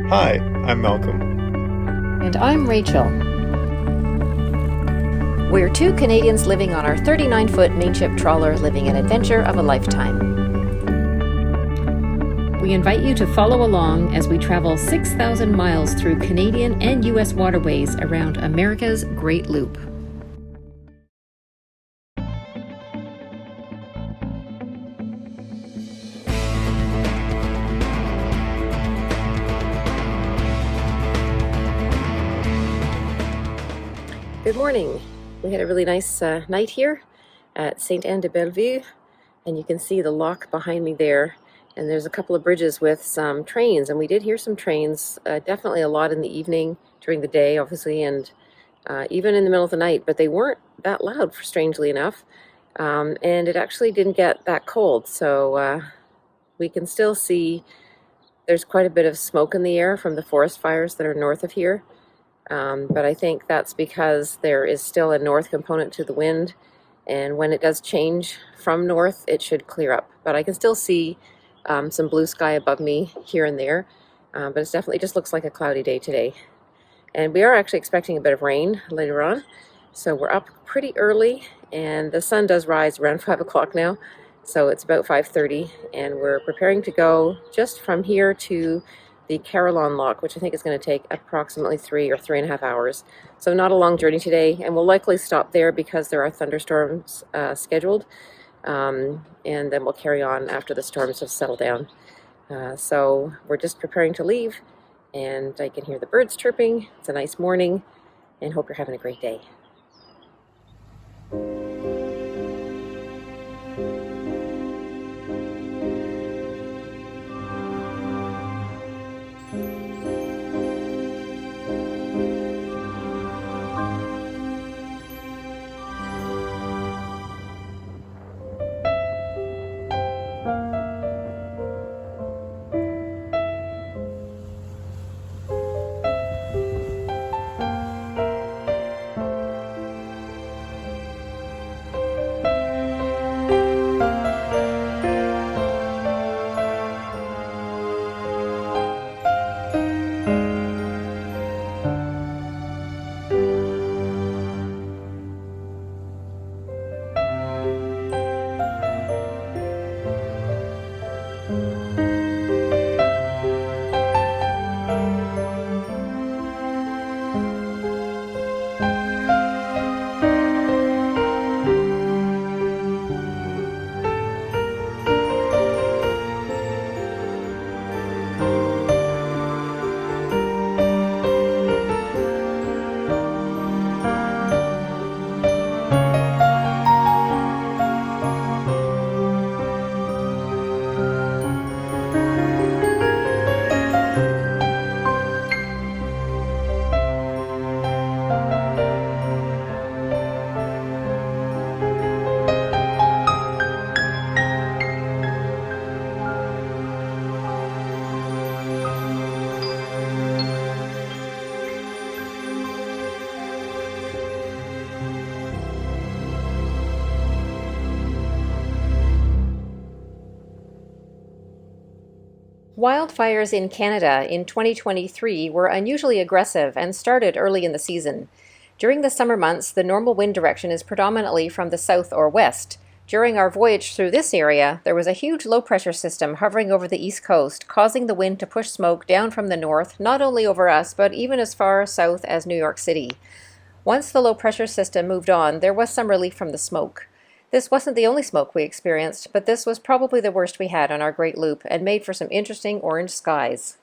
Hi, I'm Malcolm. And I'm Rachel. We're two Canadians living on our 39-foot mainship trawler, living an adventure of a lifetime. We invite you to follow along as we travel 6,000 miles through Canadian and U.S. waterways around America's Great Loop. Good morning. We had a really nice night here at Sainte-Anne-de-Bellevue, and you can see the lock behind me there. And there's a couple of bridges with some trains, and we did hear some trains, definitely a lot in the evening, during the day, obviously, and even in the middle of the night, but they weren't that loud, strangely enough. And it actually didn't get that cold, so we can still see there's quite a bit of smoke in the air from the forest fires that are north of here. But I think that's because there is still a north component to the wind, and when it does change from north, it should clear up. But I can still see some blue sky above me here and there, but it definitely just looks like a cloudy day today. And we are actually expecting a bit of rain later on, so we're up pretty early, and the sun does rise around 5 o'clock now, so it's about 5:30, and we're preparing to go just from here to the Carillon lock, which I think is going to take approximately 3 or 3.5 hours. So not a long journey today, and we'll likely stop there because there are thunderstorms scheduled. And then we'll carry on after the storms have settled down. So we're just preparing to leave, and I can hear the birds chirping. It's a nice morning, and hope you're having a great day. Wildfires in Canada in 2023 were unusually aggressive and started early in the season. During the summer months, the normal wind direction is predominantly from the south or west. During our voyage through this area, there was a huge low-pressure system hovering over the east coast, causing the wind to push smoke down from the north, not only over us, but even as far south as New York City. Once the low-pressure system moved on, there was some relief from the smoke. This wasn't the only smoke we experienced, but this was probably the worst we had on our Great Loop and made for some interesting orange skies.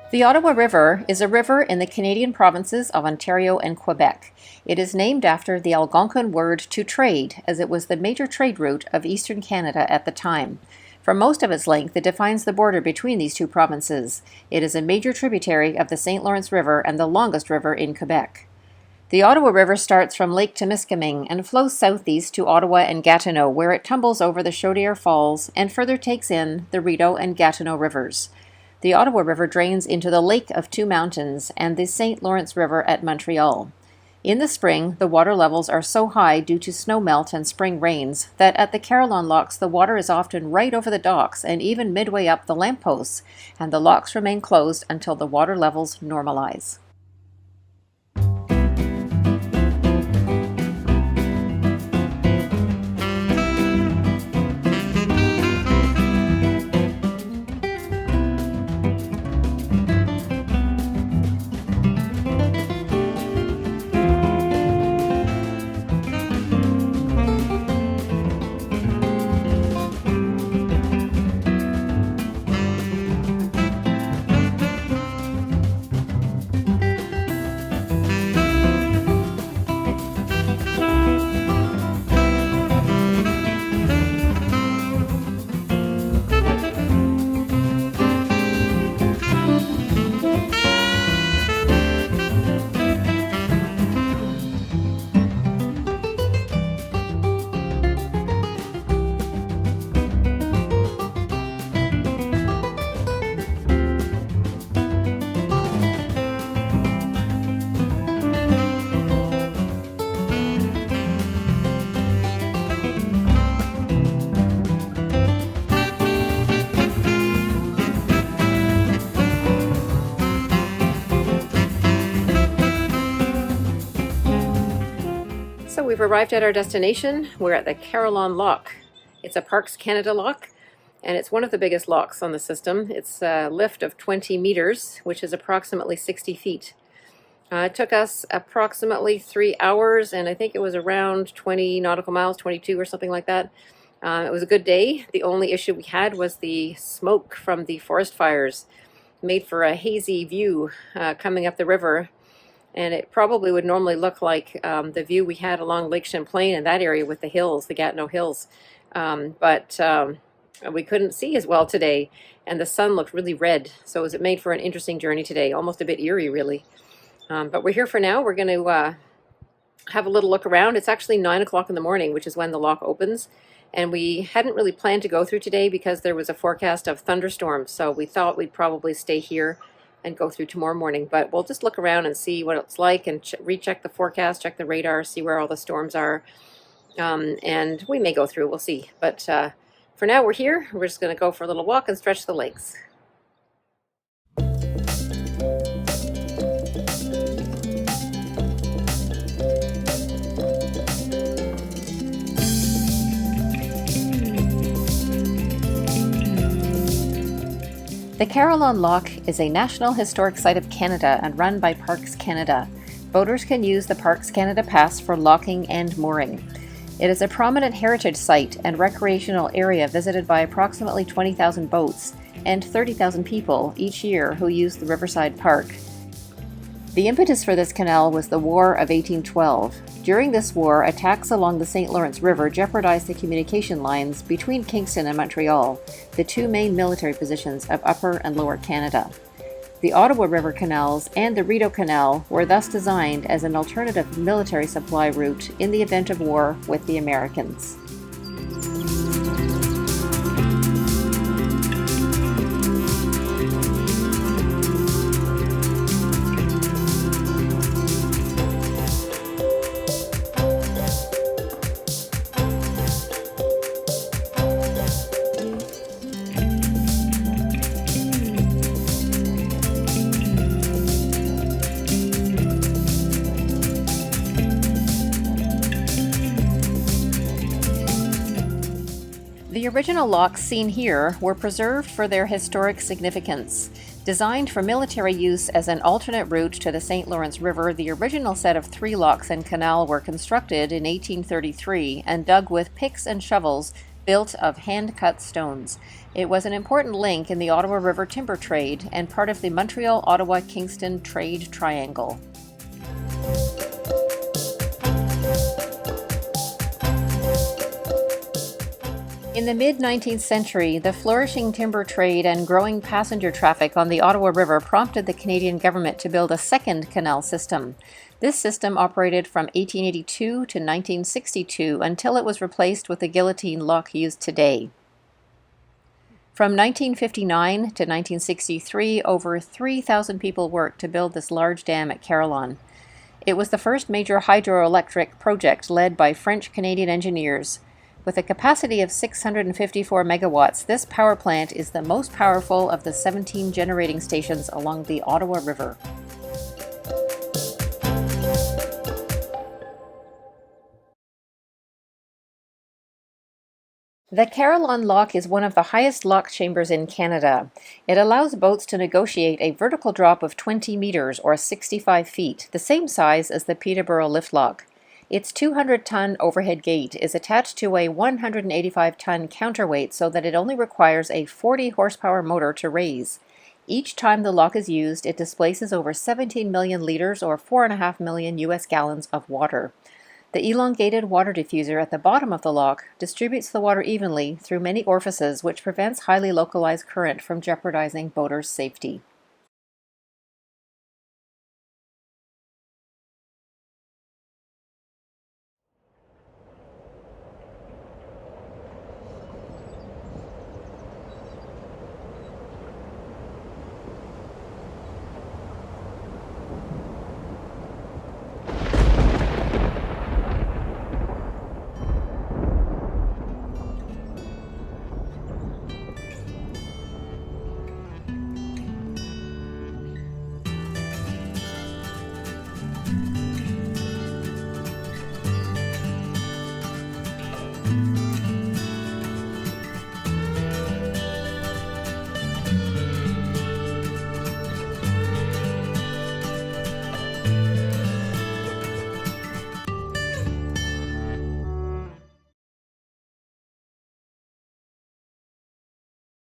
The Ottawa River is a river in the Canadian provinces of Ontario and Quebec. It is named after the Algonquin word to trade, as it was the major trade route of eastern Canada at the time. For most of its length, it defines the border between these two provinces. It is a major tributary of the St. Lawrence River and the longest river in Quebec. The Ottawa River starts from Lake Temiskaming and flows southeast to Ottawa and Gatineau, where it tumbles over the Chaudière Falls and further takes in the Rideau and Gatineau rivers. The Ottawa River drains into the Lake of Two Mountains and the St. Lawrence River at Montreal. In the spring, the water levels are so high due to snowmelt and spring rains that at the Carillon locks the water is often right over the docks and even midway up the lampposts, and the locks remain closed until the water levels normalize. So we've arrived at our destination. We're at the Carillon Lock. It's a Parks Canada lock, and it's one of the biggest locks on the system. It's a lift of 20 meters, which is approximately 60 feet. It took us approximately 3 hours, and I think it was around 20 nautical miles, 22 or something like that. It was a good day. The only issue we had was the smoke from the forest fires. Made for a hazy view coming up the river. And it probably would normally look like the view we had along Lake Champlain in that area with the hills, the Gatineau Hills. But we couldn't see as well today, and the sun looked really red. So it made for an interesting journey today, almost a bit eerie, really. But we're here for now. We're going to have a little look around. It's actually 9 o'clock in the morning, which is when the lock opens. And we hadn't really planned to go through today because there was a forecast of thunderstorms. So we thought we'd probably stay here and go through tomorrow morning, but we'll just look around and see what it's like and recheck the forecast, check the radar, see where all the storms are, and we may go through, we'll see. But for now we're here. We're just going to go for a little walk and stretch the legs. The Carillon Lock is a National Historic Site of Canada and run by Parks Canada. Boaters can use the Parks Canada Pass for locking and mooring. It is a prominent heritage site and recreational area visited by approximately 20,000 boats and 30,000 people each year who use the Riverside Park. The impetus for this canal was the War of 1812. During this war, attacks along the St. Lawrence River jeopardized the communication lines between Kingston and Montreal, the two main military positions of Upper and Lower Canada. The Ottawa River canals and the Rideau Canal were thus designed as an alternative military supply route in the event of war with the Americans. The original locks seen here were preserved for their historic significance. Designed for military use as an alternate route to the St. Lawrence River, the original set of 3 locks and canal were constructed in 1833 and dug with picks and shovels built of hand-cut stones. It was an important link in the Ottawa River timber trade and part of the Montreal-Ottawa-Kingston trade triangle. In the mid-19th century, the flourishing timber trade and growing passenger traffic on the Ottawa River prompted the Canadian government to build a second canal system. This system operated from 1882 to 1962 until it was replaced with the guillotine lock used today. From 1959 to 1963, over 3,000 people worked to build this large dam at Carillon. It was the first major hydroelectric project led by French-Canadian engineers. With a capacity of 654 megawatts, this power plant is the most powerful of the 17 generating stations along the Ottawa River. The Carillon lock is one of the highest lock chambers in Canada. It allows boats to negotiate a vertical drop of 20 meters or 65 feet, the same size as the Peterborough Lift Lock. Its 200-ton overhead gate is attached to a 185-ton counterweight so that it only requires a 40-horsepower motor to raise. Each time the lock is used, it displaces over 17 million liters or 4.5 million US gallons of water. The elongated water diffuser at the bottom of the lock distributes the water evenly through many orifices, which prevents highly localized current from jeopardizing boaters' safety.